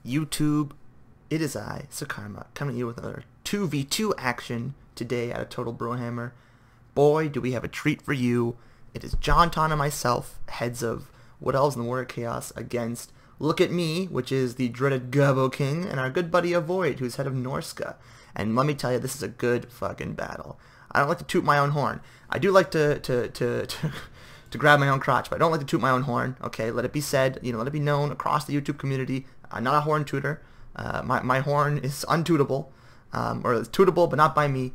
YouTube, it is I, Sakarma, coming to you with another 2v2 action today at a Total Brohammer. Boy, do we have a treat for you. It is JonTaun and myself, heads of Wood Elves and the Warrior Chaos, against Look at Me, which is the dreaded GobboKing, and our good buddy Avoid, who's head of Norska. And let me tell you, this is a good fucking battle. I don't like to toot my own horn. I do like to grab my own crotch, but I don't like to toot my own horn. Okay, let it be said, let it be known across the YouTube community. I'm not a horn tooter. My horn is untootable, or it's tootable, but not by me.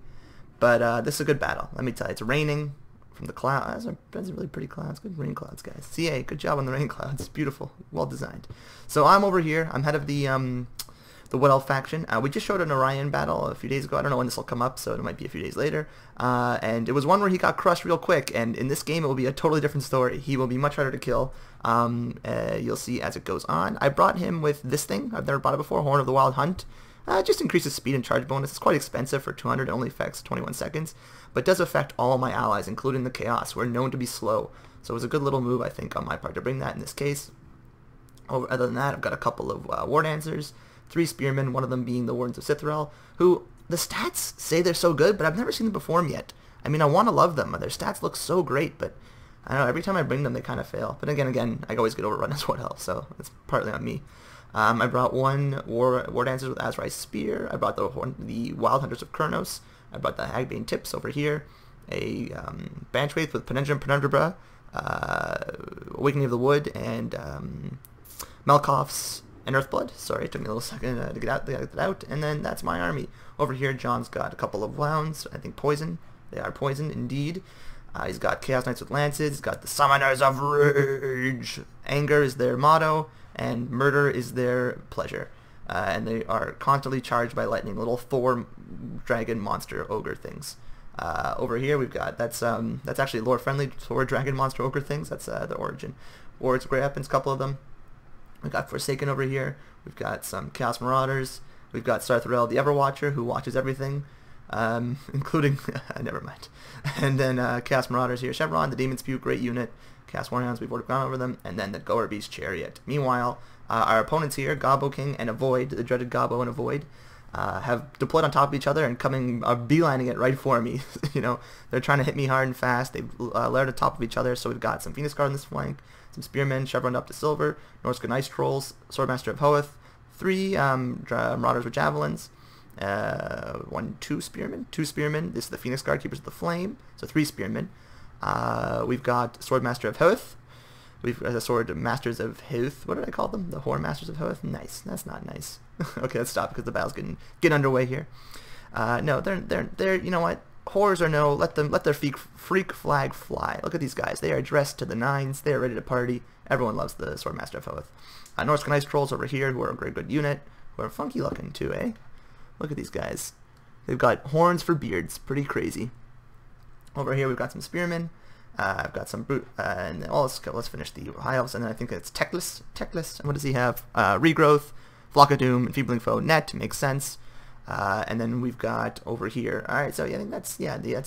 But this is a good battle. Let me tell you, it's raining from the clouds. Those are really pretty clouds. Good rain clouds, guys. CA, good job on the rain clouds. Beautiful, well designed. So I'm over here. I'm head of the Wood Elf faction. We just showed an Orion battle a few days ago. I don't know when this will come up, so it might be a few days later. And it was one where he got crushed real quick, and in this game it will be a totally different story. He will be much harder to kill. You'll see as it goes on. I brought him with this thing. I've never bought it before, Horn of the Wild Hunt. Just increases speed and charge bonus. It's quite expensive for 200. It only affects 21 seconds, but does affect all my allies, including the Chaos, who are known to be slow. So it was a good little move, I think, on my part to bring that in this case. Other than that, I've got a couple of War Dancers, 3 Spearmen, one of them being the Wardens of Sarthorel, who the stats say they're so good, but I've never seen them perform yet. I mean, I want to love them. Their stats look so great, but I don't know, every time I bring them, they kind of fail. But again, I always get overrun as Wood Elf, so it's partly on me. I brought one War Dancers with Azrai's Spear. I brought the Wild Hunters of Kurnos. I brought the Hagbane Tips over here. A Banchwraith with Penumbra, Awakening of the Wood, and Melkoff's and Earthblood. Sorry, it took me a little second to get that out. And then that's my army. Over here, John's got a couple of Wounds. I think poison. They are poison indeed. He's got Chaos Knights with Lances. He's got the Summoners of Rage. Anger is their motto, and murder is their pleasure. And they are constantly charged by lightning, little Thor dragon monster ogre things. Over here we've got, that's actually lore friendly, Thor dragon monster ogre things. That's the origin. Wards, Grey Weapons, a couple of them. We've got Forsaken over here. We've got some Chaos Marauders. We've got Sarthorel the Everwatcher, who watches everything, including never mind. And then Chaos Marauders here. Chevron, the Demon Spew, great unit. Chaos Warhounds, we've already gone over them. And then the Goer Beast Chariot. Meanwhile, our opponents here, GobboKing and Avoid, the dreaded Gobbo and Avoid, have deployed on top of each other and beelining it right for me. They're trying to hit me hard and fast. They've layered on top of each other. So we've got some Phoenix Guard on this flank, some Spearmen, Chevron up to Silver, Norscan Ice Trolls, Swordmaster of Hoeth, 3 Marauders with Javelins, 2 Spearmen. This is the Phoenix Guard, Keepers of the Flame, so 3 Spearmen. We've got Swordmaster of Hoeth. We've got the Sword Masters of Hoeth. What did I call them? The Horn Masters of Hoeth? Nice. That's not nice. Okay, let's stop because the battle's getting underway here. No, they're you know what? Horrors or no, let their freak flag fly. Look at these guys. They are dressed to the nines. They are ready to party. Everyone loves the Swordmaster of Hoeth. Norscan Ice Trolls over here, who are a very good unit, who are funky looking too, eh? Look at these guys. They've got horns for beards. Pretty crazy. Over here we've got some Spearmen. I've got some brute, and let's finish the High Elves, and then I think it's Techless. And what does he have? Regrowth, Flock of Doom, Enfeebling Foe, Net, makes sense. And then we've got over here. All right, so yeah, I think that's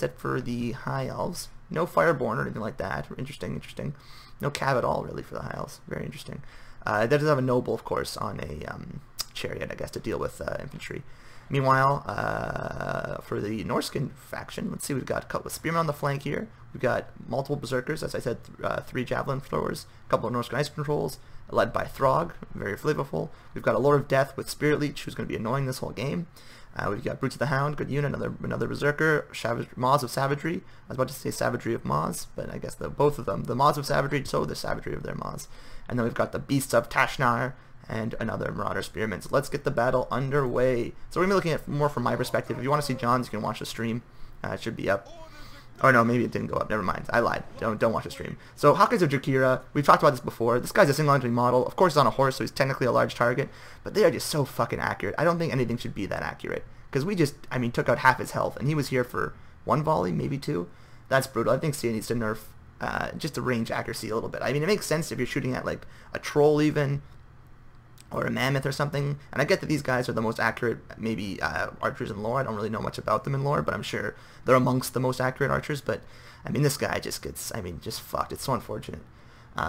it for the High Elves. No Fireborn or anything like that. Interesting. No Cav at all really for the High Elves. Very interesting. That does have a Noble, of course, on a chariot, I guess, to deal with infantry. Meanwhile, for the Norscan faction, let's see, we've got a couple of Spearmen on the flank here. We've got multiple Berserkers, as I said, 3 Javelin throwers, a couple of Norscan Ice Controls, led by Throg, very flavorful. We've got a Lord of Death with Spirit Leech, who's going to be annoying this whole game. We've got Brutes of the Hound, good unit, another Berserker, Maws of Savagery. I was about to say Savagery of Maws, but I guess both of them, the Maws of Savagery, so the Savagery of their Maws. And then we've got the Beasts of Tashnar, and another Marauder Spearman. So let's get the battle underway. So we're going to be looking at more from my perspective. If you want to see John's, you can watch the stream. It should be up. Oh no, maybe it didn't go up. Never mind. I lied. Don't watch the stream. So Hawkeyes of Jakira, we've talked about this before. This guy's a single entry model. Of course he's on a horse, so he's technically a large target, but they are just so fucking accurate. I don't think anything should be that accurate. Because we just, took out half his health, and he was here for 1 volley, maybe 2. That's brutal. I think CA needs to nerf just the range accuracy a little bit. I mean, it makes sense if you're shooting at like a troll even, or a mammoth or something, and I get that these guys are the most accurate, maybe, archers in lore. I don't really know much about them in lore, but I'm sure they're amongst the most accurate archers, but, I mean, this guy just gets, just fucked. It's so unfortunate.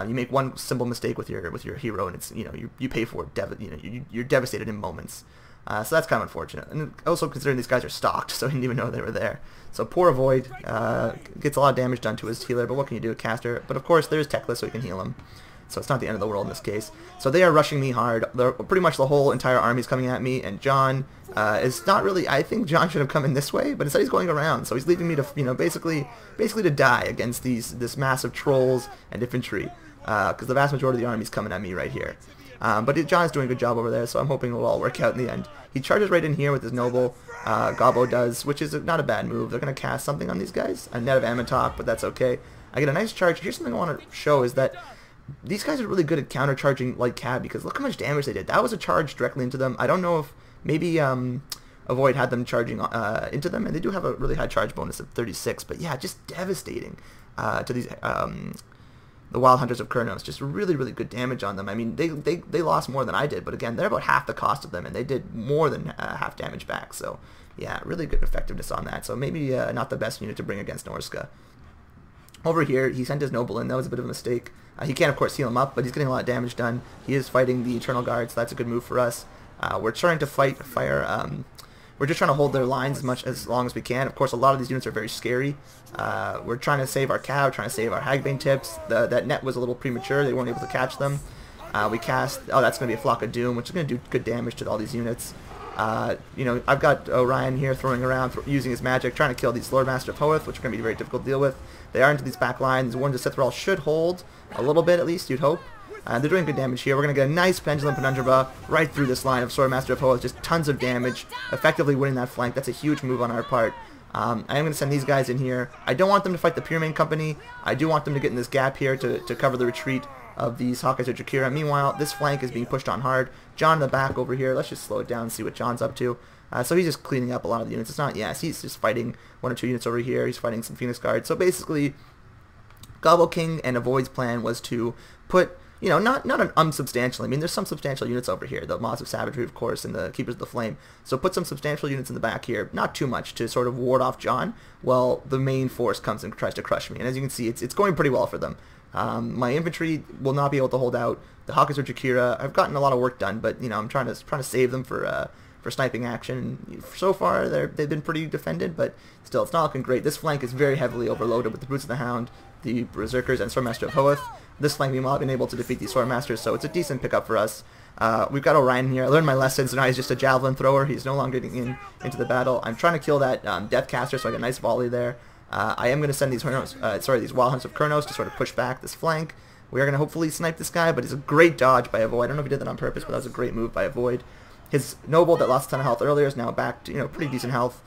You make one simple mistake with your hero, and it's you pay for it. You're devastated in moments. So that's kind of unfortunate. And also considering these guys are stocked, so he didn't even know they were there. So poor Avoid gets a lot of damage done to his healer, but what can you do, caster? But of course there's Techless, so he can heal him. So it's not the end of the world in this case. So they are rushing me hard. Pretty much the whole entire army's coming at me, and John is not really. I think John should have come in this way, but instead he's going around. So he's leaving me to basically to die against this massive trolls and infantry, because the vast majority of the army's coming at me right here. But John's doing a good job over there, so I'm hoping it'll all work out in the end. He charges right in here with his noble. Gobbo does, which is not a bad move. They're going to cast something on these guys. A net of Ammontok, but that's okay. I get a nice charge. Here's something I want to show is that these guys are really good at countercharging like Cab, because look how much damage they did. That was a charge directly into them. I don't know if maybe Avoid had them charging into them, and they do have a really high charge bonus of 36. But yeah, just devastating to these the Wild Hunters of Kurnos. Just really, really good damage on them. I mean, they lost more than I did, but again, they're about half the cost of them, and they did more than half damage back. So yeah, really good effectiveness on that. So maybe not the best unit to bring against Norska. Over here, he sent his noble in. That was a bit of a mistake. He can't, of course, heal him up, but he's getting a lot of damage done. He is fighting the Eternal Guard, so that's a good move for us. We're trying to fire. We're just trying to hold their lines as long as we can. Of course, a lot of these units are very scary. We're trying to save our cow, trying to save our Hagbane tips. That net was a little premature. They weren't able to catch them. We cast. Oh, that's going to be a Flock of Doom, which is going to do good damage to all these units. I've got Orion here throwing around, using his magic, trying to kill these Lord Master of Hoeth, which are going to be very difficult to deal with. They are into these back lines. Warren of Sarthorel should hold a little bit, at least, you'd hope. They're doing good damage here. We're going to get a nice Pendulum Penumbra right through this line of Sword Master of Hoeth, just tons of damage, effectively winning that flank. That's a huge move on our part. I am going to send these guys in here. I don't want them to fight the Pyramid Company. I do want them to get in this gap here to cover the retreat of these Hawkeyes or Jakira. Meanwhile, this flank is being pushed on hard. John in the back over here. Let's just slow it down and see what John's up to. So he's just cleaning up a lot of the units. It's not, yes, he's just fighting one or two units over here. He's fighting some Phoenix Guards. So basically, GobboKing and Avoid's plan was to put, not an unsubstantial. I mean, there's some substantial units over here. The Moths of Savagery, of course, and the Keepers of the Flame. So put some substantial units in the back here. Not too much to sort of ward off John while the main force comes and tries to crush me. And as you can see, it's going pretty well for them. My infantry will not be able to hold out. The Hawkeyes or Jakira, I've gotten a lot of work done, but I'm trying to save them for sniping action. So far, they've been pretty defended, but still, it's not looking great. This flank is very heavily overloaded with the Brutes of the Hound, the Berserkers, and Swordmaster of Hoeth. This flank, meanwhile, I've been able to defeat these Swordmasters, so it's a decent pickup for us. We've got Orion here. I learned my lessons, and now he's just a javelin thrower. He's no longer getting into the battle. I'm trying to kill that Deathcaster, so I get a nice volley there. I am going to send these these Wild Hunts of Kurnos to sort of push back this flank. We are going to hopefully snipe this guy, but it's a great dodge by Avoid. I don't know if he did that on purpose, but that was a great move by Avoid. His noble that lost a ton of health earlier is now back to pretty decent health.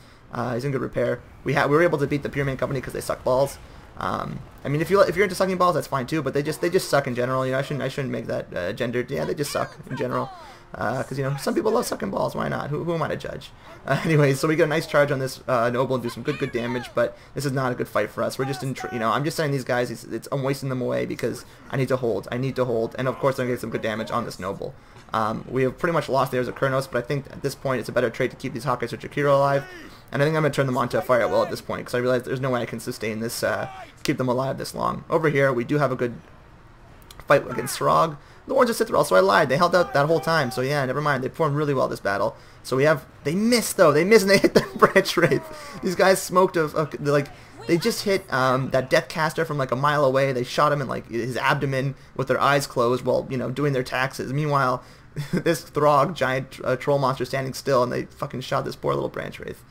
He's in good repair. We were able to beat the Pyramid Company because they suck balls. I mean, if you're into sucking balls, that's fine too. But they just suck in general. I shouldn't make that gendered. Yeah, they just suck in general. Because some people love sucking balls. Why not? Who am I to judge? Anyways, so we get a nice charge on this noble and do some good damage. But this is not a good fight for us. We're just in. I'm just sending these guys. I'm wasting them away because I need to hold. And of course, I'm gonna get some good damage on this noble. We have pretty much lost the heirs of Kurnos, but I think at this point it's a better trade to keep these Hawkeyes or Jakira alive. And I think I'm going to turn them on to a fire at will at this point, because I realize there's no way I can sustain this, keep them alive this long. Over here, we do have a good fight against Throg. The Wards of Sarthorel, so I lied. They held out that whole time, so yeah, never mind. They performed really well this battle. So they missed though. They missed and they hit the branch wraith. These guys smoked they just hit that Deathcaster from like a mile away. They shot him in like his abdomen with their eyes closed while, doing their taxes. Meanwhile, this Throg, giant troll monster standing still, and they fucking shot this poor little branch wraith.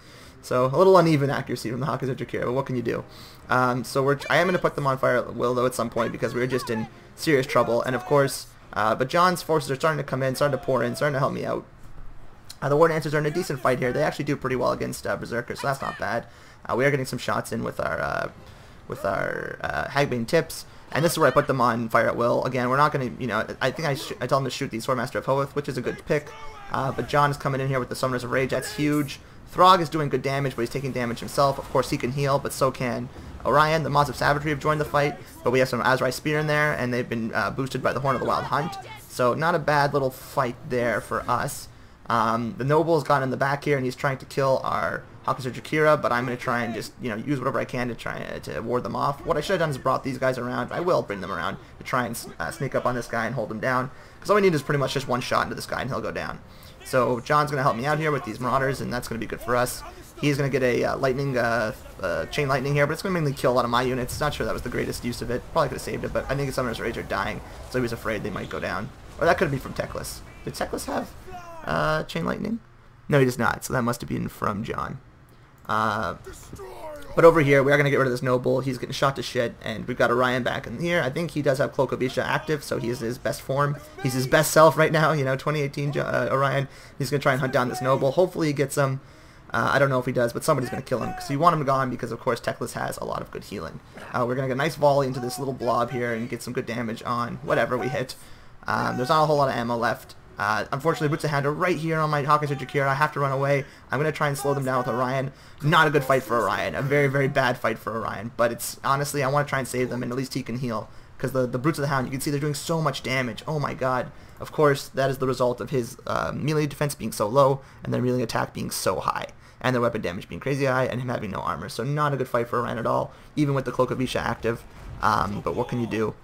So a little uneven accuracy from the Hawkeyes of Jakira, but what can you do? I am going to put them on fire at will though at some point because we're just in serious trouble. And of course, but John's forces are starting to come in, starting to pour in, starting to help me out. The War Dancers are in a decent fight here. They actually do pretty well against Berserkers, so that's not bad. We are getting some shots in with our Hagbane tips. And this is where I put them on fire at will. Again, we're not going to, I think I tell them to shoot the Swordmaster of Hoeth, which is a good pick. But John is coming in here with the Summoners of Rage. That's huge. Throg is doing good damage, but he's taking damage himself. Of course, he can heal, but so can Orion. The Moths of Savagery have joined the fight, but we have some Azrai Spear in there, and they've been boosted by the Horn of the Wild Hunt. So not a bad little fight there for us. The noble's gone in the back here, and he's trying to kill our Hawkeye Jakira, but I'm going to try and just, use whatever I can to try to ward them off. What I should have done is brought these guys around. I will bring them around to try and sneak up on this guy and hold him down, because all we need is pretty much just one shot into this guy, and he'll go down. So John's going to help me out here with these Marauders, and that's going to be good for us. He's going to get a lightning, chain lightning here, but it's going to mainly kill a lot of my units. Not sure that was the greatest use of it. Probably could have saved it, but I think his Summoner's Rage are dying, so he was afraid they might go down. Or that could have been from Teclis. Did Teclis have chain lightning? No, he does not, so that must have been from John. But over here, we are going to get rid of this noble. He's getting shot to shit, and we've got Orion back in here. I think he does have Cloak of Isha active, so he is his best form. He's his best self right now, 2018 Orion. He's going to try and hunt down this noble. Hopefully he gets him. I don't know if he does, but somebody's going to kill him, because you want him gone because, of course, Teclis has a lot of good healing. We're going to get a nice volley into this little blob here and get some good damage on whatever we hit. There's not a whole lot of ammo left. Unfortunately, Boots of Hand are right here on my Hawkeye Jakira. I have to run away. I'm going to try and slow them down with Orion. Not a good fight for Orion. A very, very bad fight for Orion. But it's honestly, I want to try and save them, and at least he can heal. Because the Brutes of the Hound, you can see they're doing so much damage. Oh my god. Of course, that is the result of his melee defense being so low, and their melee attack being so high. And their weapon damage being crazy high, and him having no armor. So not a good fight for Orion at all, even with the Cloak of Isha active. But what can you do?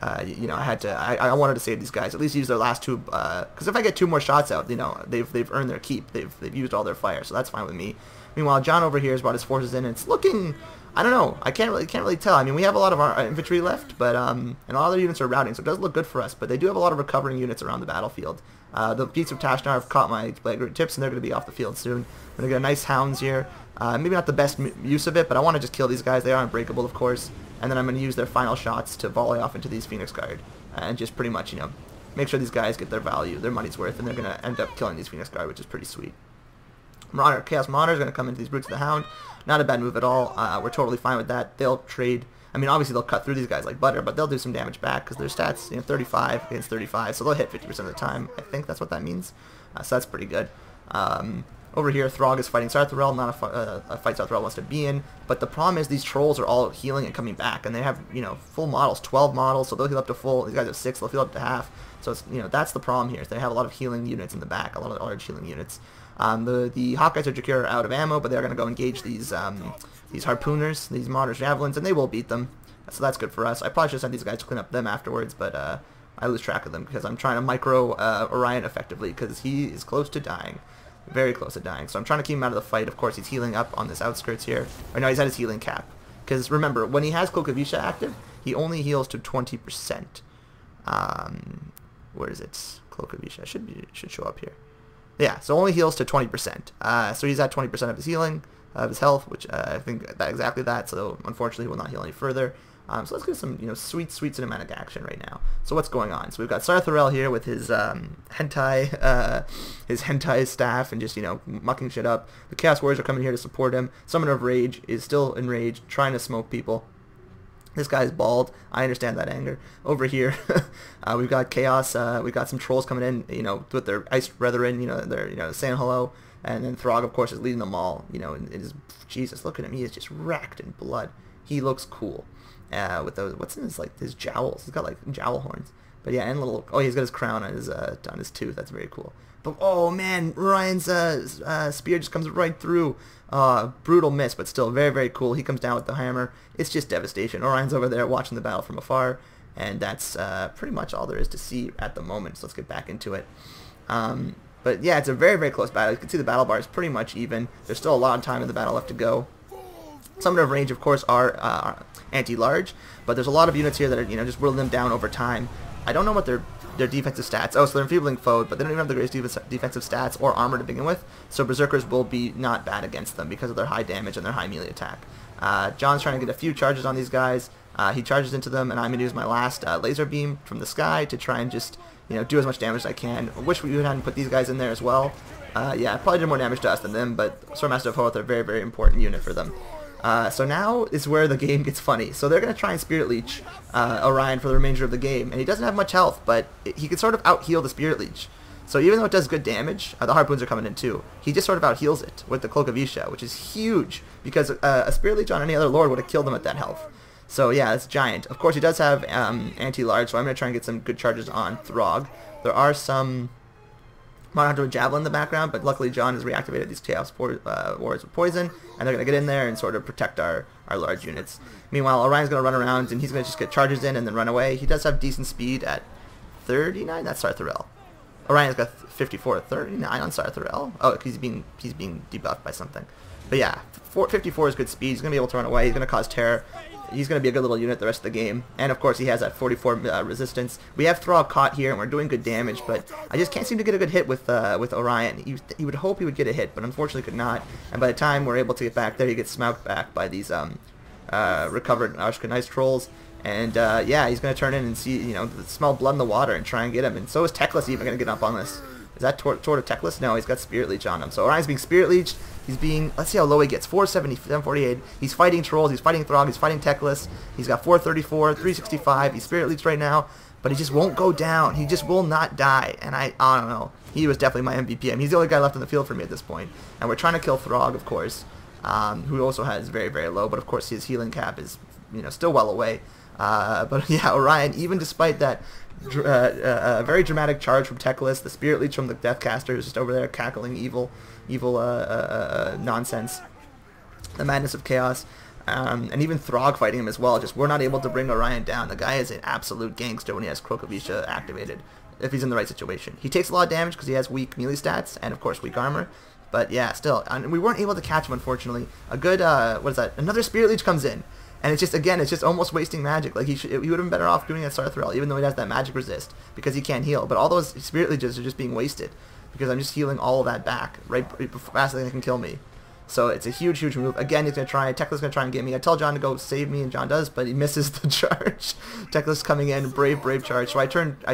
I wanted to save these guys, at least use their last two, because if I get two more shots out, they've earned their keep, they've used all their fire, so that's fine with me. Meanwhile, John over here has brought his forces in, and it's looking, I don't know, I can't really tell. I mean, we have a lot of our infantry left, but and a lot of their units are routing, so it does look good for us, but they do have a lot of recovering units around the battlefield. The Beats of Tashnar have caught my Blade tips, and they're going to be off the field soon. I'm going to get a nice Hounds here. Maybe not the best use of it, but I want to just kill these guys. They are unbreakable, of course. And then I'm going to use their final shots to volley off into these Phoenix Guard. And just pretty much, make sure these guys get their value, their money's worth, and they're going to end up killing these Phoenix Guard, which is pretty sweet. Chaos Marauder is going to come into these Brutes of the Hound. Not a bad move at all. We're totally fine with that. They'll trade. I mean, obviously they'll cut through these guys like butter, but they'll do some damage back because their stats, 35 against 35, so they'll hit 50% of the time. I think that's what that means. So that's pretty good. Over here, Throg is fighting Sarthorel, not a fight Sarthorel wants to be in, but the problem is these trolls are all healing and coming back, and they have, full models, 12 models, so they'll heal up to full. These guys have 6, they'll heal up to half, so it's, that's the problem here. They have a lot of healing units in the back, a lot of large healing units. The Hawkeyes or Jakir are out of ammo, but they're going to go engage these harpooners, these Marauders Javelins, and they will beat them, so that's good for us. I probably should send these guys to clean up them afterwards, but I lose track of them because I'm trying to micro Orion effectively because he is close to dying. Very close to dying. So I'm trying to keep him out of the fight. Of course, he's healing up on this outskirts here. Or no, he's at his healing cap. Because remember, when he has Cloak of Isha active, he only heals to 20%. Where is it? Cloak of Isha. Should show up here. Yeah, so only heals to 20%. So he's at 20% of his healing, of his health, which I think that exactly that. So unfortunately, he will not heal any further. So let's get some, sweet cinematic action right now. So what's going on? So we've got Sarthorel here with his hentai staff and just, mucking shit up. The Chaos Warriors are coming here to support him. Summoner of Rage is still enraged, trying to smoke people. This guy's bald. I understand that anger. Over here, we've got Chaos. We've got some trolls coming in, with their ice brethren, they're saying hello. And then Throg, of course, is leading them all. Jesus, look at him. He is just racked in blood. He looks cool. With those, what's in his jowls? He's got like jowl horns. But yeah, and he's got his crown on his tooth. That's very cool. But oh man, Ryan's spear just comes right through. Brutal miss, but still very, very cool. He comes down with the hammer. It's just devastation. Orion's over there watching the battle from afar, and that's pretty much all there is to see at the moment. So let's get back into it. But yeah, it's a very, very close battle. You can see the battle bar is pretty much even. There's still a lot of time in the battle left to go. Summoner of Range, of course, are anti-large, but there's a lot of units here that are, just whittling them down over time. I don't know what their defensive stats. Oh, so they're enfeebling foe, but they don't even have the greatest defensive stats or armor to begin with. So Berserkers will be not bad against them because of their high damage and their high melee attack. John's trying to get a few charges on these guys. He charges into them, and I'm going to use my last laser beam from the sky to try and just, do as much damage as I can. I wish we hadn't put these guys in there as well. Yeah, it probably did more damage to us than them, but Swordmaster of Hoth are a very, very important unit for them. So now is where the game gets funny. So they're going to try and Spirit Leech Orion for the remainder of the game. And he doesn't have much health, but he can sort of out-heal the Spirit Leech. So even though it does good damage, the Harpoons are coming in too. He just sort of out-heals it with the Cloak of Isha, which is huge. Because a Spirit Leech on any other Lord would have killed him at that health. So yeah, it's giant. Of course, he does have anti-large, so I'm going to try and get some good charges on Throg. There are some Mono a Javelin in the background, but luckily John has reactivated these Chaos Warriors with poison, and they're going to get in there and sort of protect our large units. Meanwhile, Orion's going to run around, and he's going to just get charges in and then run away. He does have decent speed at 39. That's Sarthorel. Orion's got 54, 39 on Sarthorel. Oh, he's being debuffed by something. But yeah, 54 is good speed. He's going to be able to run away. He's going to cause terror. He's going to be a good little unit the rest of the game. And of course, he has that 44 resistance. We have Throg caught here, and we're doing good damage, but I just can't seem to get a good hit with Orion. You would hope he would get a hit, but unfortunately could not. And by the time we're able to get back there, he gets smouthed back by these recovered Ashkan Ice Trolls. And yeah, he's going to turn in and see, smell blood in the water and try and get him. And so is Teclis even going to get up on this. Is that Tort of Teclis? No, he's got Spirit Leech on him. So Orion's being Spirit Leeched. He's being, let's see how low he gets, 470, 748. He's fighting Trolls, he's fighting Throg, he's fighting Teclis. He's got 434, 365. He's Spirit Leeched right now, but he just won't go down. He just will not die. And I don't know. He was definitely my MVP. I mean, he's the only guy left on the field for me at this point. And we're trying to kill Throg, of course, who also has very, very low. But of course, his healing cap is, still well away. But yeah, Orion, even despite that very dramatic charge from Teclis, the Spirit Leech from the Deathcaster who's just over there cackling evil nonsense, the madness of chaos, and even Throg fighting him as well. Just we're not able to bring Orion down. The guy is an absolute gangster when he has Krokovisha activated, if he's in the right situation. He takes a lot of damage because he has weak melee stats and of course weak armor. But yeah, still, and we weren't able to catch him, unfortunately. A good what is that? Another Spirit Leech comes in. And it's just, again, it's just almost wasting magic. Like, he would have been better off doing it at Sarthorel, even though he has that magic resist, because he can't heal. But all those Spirit Leeches are just being wasted, because I'm just healing all of that back, right faster than they can kill me. So it's a huge, huge move. Again, he's going to try, Teclis going to try and get me. I tell John to go save me, and John does, but he misses the charge. Teclis coming in, brave charge. So I turned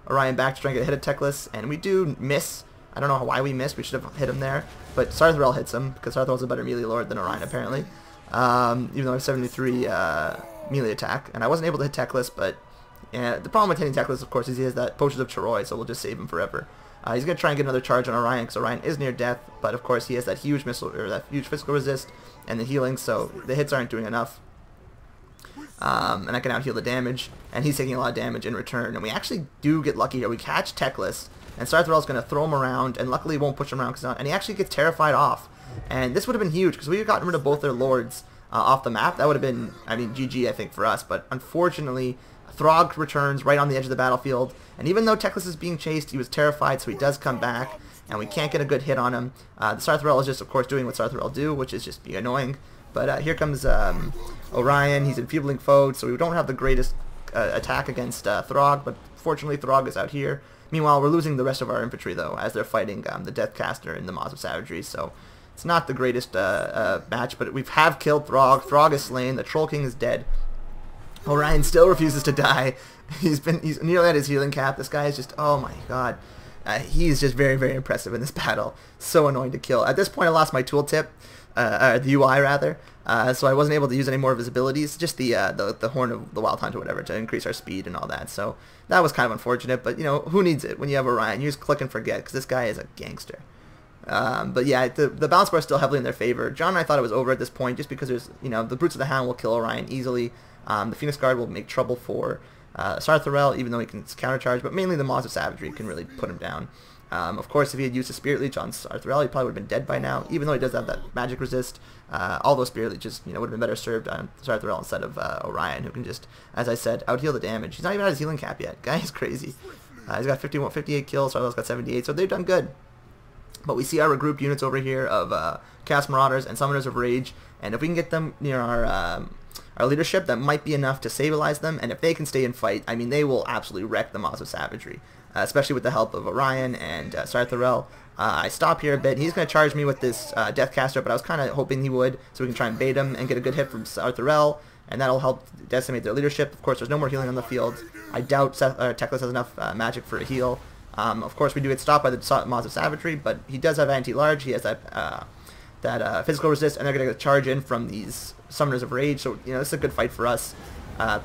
Orion back to try and get a hit at Teclis, and we do miss. I don't know why we missed. We should have hit him there. But Sarthorel hits him, because Sarthorel's a better melee lord than Orion, apparently. Even though I have 73 melee attack, and I wasn't able to hit Teclis, but the problem with hitting Teclis, of course, is he has that Potions of Choroi, so we'll just save him forever. He's going to try and get another charge on Orion, because Orion is near death, but of course he has that huge missile, or that huge physical resist, and the healing, so the hits aren't doing enough. And I can out heal the damage, and he's taking a lot of damage in return, and we actually do get lucky here. We catch Teclis, and Sarthorel's going to throw him around, and luckily he won't push him around, and he actually gets terrified off. And this would have been huge, because we would have gotten rid of both their lords off the map. That would have been, I mean, GG, I think, for us. But unfortunately, Throg returns right on the edge of the battlefield. And even though Teclis is being chased, he was terrified, so he does come back. And we can't get a good hit on him. The Sarthorel is just, of course, doing what Sarthorel do, which is just be annoying. But here comes Orion. He's enfeebling foe, so we don't have the greatest attack against Throg. But fortunately, Throg is out here. Meanwhile, we're losing the rest of our infantry, though, as they're fighting the Deathcaster and the Maws of Savagery. So it's not the greatest match, but we have killed Throg. Throg is slain. The Troll King is dead. Orion still refuses to die. He's nearly at his healing cap. This guy is just, oh my god. He's just very, very impressive in this battle. So annoying to kill. At this point, I lost my tooltip, the UI rather, so I wasn't able to use any more of his abilities. Just the Horn of the Wild Hunt or whatever to increase our speed and all that. So that was kind of unfortunate, but who needs it when you have Orion? You just click and forget, because this guy is a gangster. But yeah, the balance bar is still heavily in their favor. John and I thought it was over at this point, just because there's, the Brutes of the Hound will kill Orion easily. The Phoenix Guard will make trouble for Sarthorel, even though he can countercharge, but mainly the Maws of Savagery can really put him down. Of course, if he had used a Spirit Leech on Sarthorel, he probably would have been dead by now, even though he does have that magic resist. All those Spirit Leeches, would have been better served on Sarthorel instead of Orion, who can just, as I said, out-heal the damage. He's not even at his healing cap yet. Guy is crazy. He's got 58 kills, Sarthorel's got 78, so they've done good. But we see our regrouped units over here of Chaos Marauders and Summoners of Rage, and if we can get them near our leadership, that might be enough to stabilize them, and if they can stay and fight, I mean, they will absolutely wreck the Maws of Savagery, especially with the help of Orion and Sarthorel. I stop here a bit. He's going to charge me with this Deathcaster, but I was kind of hoping he would, so we can try and bait him and get a good hit from Sarthorel, and that'll help decimate their leadership. Of course, there's no more healing on the field. I doubt Teclis has enough magic for a heal. Of course, we do get stopped by the Maws of Savagery, but he does have anti-large. He has that physical resist, and they're going to charge in from these Summoners of Rage, so this is a good fight for us.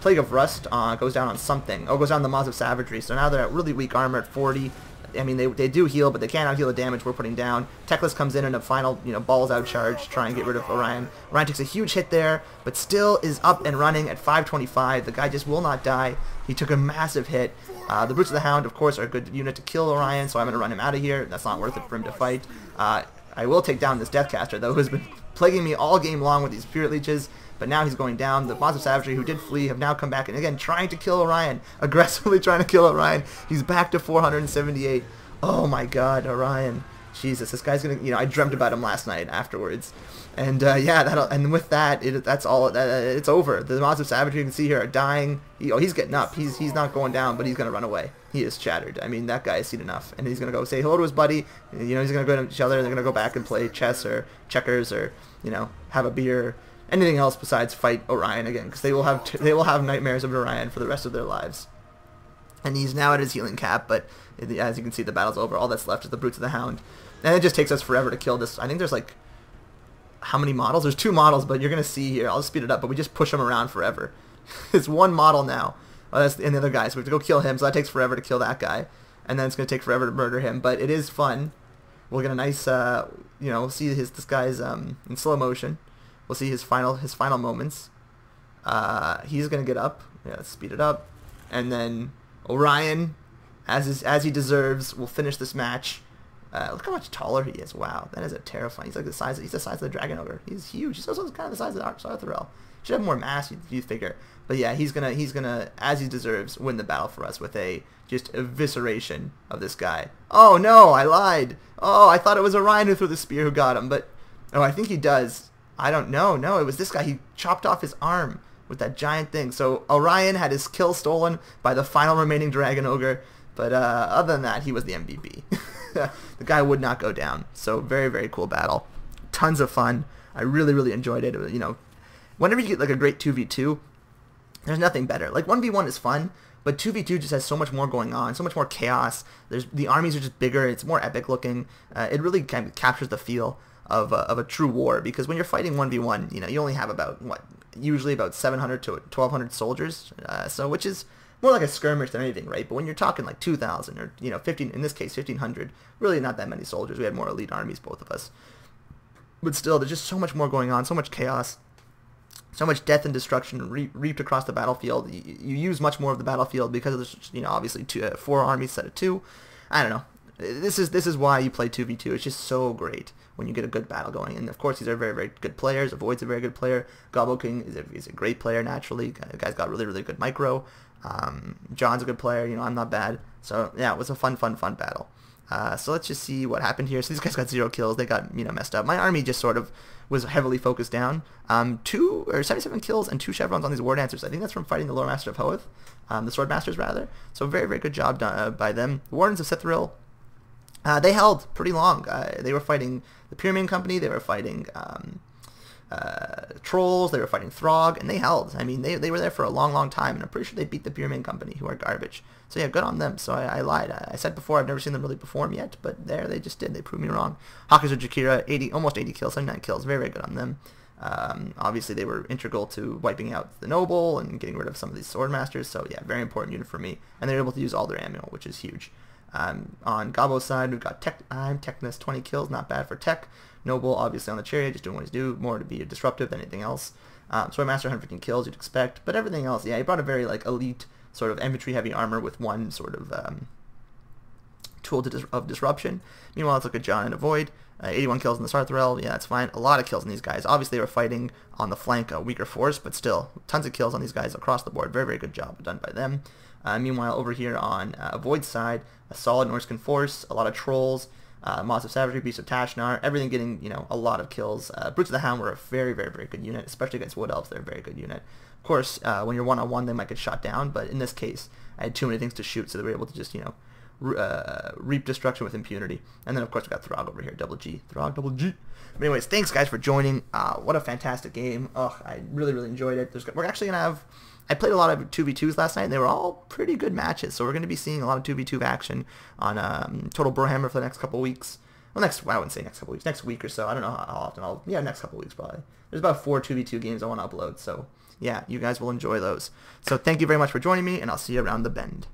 Plague of Rust goes down on something. Oh, goes down the Maws of Savagery, so now they're at really weak armor at 40. I mean, they do heal, but they can't out-heal the damage we're putting down. Teclis comes in a final, balls-out charge, try and get rid of Orion. Orion takes a huge hit there, but still is up and running at 525. The guy just will not die. He took a massive hit. The Brutes of the Hound, of course, are a good unit to kill Orion, so I'm going to run him out of here. That's not worth it for him to fight. I will take down this Deathcaster, though, who's been plaguing me all game long with these Spirit Leeches, but now he's going down. The Mods of Savagery, who did flee, have now come back, and again, trying to kill Orion. Aggressively trying to kill Orion. He's back to 478. Oh my god, Orion. Jesus, this guy's gonna, I dreamt about him last night afterwards. And yeah, and with that, that's all. It's over. The Mods of Savagery, you can see here, are dying. He's getting up. He's not going down, but he's gonna run away. He is shattered. I mean, that guy has seen enough, and he's gonna go say hello to his buddy. He's gonna go to each other. They're gonna go back and play chess or checkers or have a beer. Anything else besides fight Orion again, because they will have nightmares of Orion for the rest of their lives. And he's now at his healing cap, but as you can see, the battle's over. All that's left is the Brutes of the Hound, and it just takes us forever to kill this. I think there's like, how many models? There's 2 models, but you're gonna see here. I'll just speed it up, but we just push them around forever. It's 1 model now. Oh, that's the other guy, so we have to go kill him. So that takes forever to kill that guy, and then it's gonna take forever to murder him. But it is fun. We'll get a nice, we'll see this guy's in slow motion. We'll see his final moments. He's gonna get up. Yeah, let's speed it up, and then Orion, as he deserves, will finish this match. Look how much taller he is. Wow, that is a terrifying. He's like the size of the Dragon Ogre. He's huge. He's also kind of the size of Sarthorel. Should have more mass, you figure. But yeah, he's gonna, as he deserves, win the battle for us with a just evisceration of this guy. Oh no, I lied. Oh, I thought it was Orion who threw the spear who got him, but I think he does. I don't know. No, it was this guy. He chopped off his arm with that giant thing. So Orion had his kill stolen by the final remaining Dragon Ogre, but other than that, he was the MVP. The guy would not go down. So very, very cool battle. Tons of fun. I really, really enjoyed it. Whenever you get like a great 2v2, there's nothing better. Like 1v1 is fun, but 2v2 just has so much more going on, so much more chaos. The armies are just bigger. It's more epic looking. It really kind of captures the feel of a true war, because when you're fighting 1v1, you only have about, usually about 700 to 1,200 soldiers, so which is more like a skirmish than anything, right? But when you're talking like 2,000 or 15, in this case 1,500, really not that many soldiers. We had more elite armies, both of us, but still, there's just so much more going on, so much chaos, so much death and destruction reaped across the battlefield. You use much more of the battlefield because there's obviously 4 armies instead of 2. I don't know. This is why you play 2v2. It's just so great when you get a good battle going. And of course, these are very, very good players. Avoid's a very good player. GobboKing is a great player naturally. The guy's got really, really good micro. John's a good player. I'm not bad. So yeah, it was a fun battle. So let's just see what happened here. So these guys got 0 kills. They got messed up. My army just sort of was heavily focused down. 77 kills and 2 chevrons on these War Dancers. I think that's from fighting the Lore Master of Hoeth, the Sword Masters rather. So very, very good job done by them. The Wardens of Sarthorel, they held pretty long. They were fighting the Pyramid Company. They were fighting Trolls. They were fighting Throg, and they held. I mean, they were there for a long, long time, and I'm pretty sure they beat the Pyramid Company, who are garbage. So yeah, good on them. So I lied. I said before I've never seen them really perform yet, but there they just did. They proved me wrong. Hawkers of Jakira, almost 80 kills, 79 kills. Very, very good on them. Obviously, they were integral to wiping out the Noble and getting rid of some of these Sword Masters. So yeah, very important unit for me. And they're able to use all their ammo, which is huge. On Gobbo's side, we've got Techness, 20 kills, not bad for Tech. Noble, obviously on the chariot, just doing what he's doing, more to be disruptive than anything else. Sword Master, 115 kills, you'd expect, but everything else, yeah, he brought a very elite sort of infantry-heavy armor with one sort of tool of disruption. Meanwhile, let's look at JonTaun and Avoid. 81 kills in the Sarthorel, yeah, that's fine. A lot of kills in these guys. Obviously, they were fighting on the flank, a weaker force, but still, tons of kills on these guys across the board. Very, very good job done by them. Meanwhile, over here on Avoid's side, a solid Norscan force, a lot of trolls, Mods of Savagery, Beasts of Tashnar, everything getting, a lot of kills. Brutes of the Hound were a very, very, very good unit, especially against Wood Elves. They're a very good unit. Of course, when you're one-on-one, they might get shot down, but in this case, I had too many things to shoot, so they were able to just, reap destruction with impunity. And then, of course, we got Throg over here, double G. Throg, double G. But anyways, thanks, guys, for joining. What a fantastic game. Ugh, I really, really enjoyed it. We're actually going to have... I played a lot of 2v2s last night, and they were all pretty good matches, so we're going to be seeing a lot of 2v2 action on Total Brohammer for the next couple weeks. Well, I wouldn't say next couple weeks, next week or so. I don't know how often next couple weeks probably. There's about 4 2v2 games I want to upload, so yeah, you guys will enjoy those. So thank you very much for joining me, and I'll see you around the bend.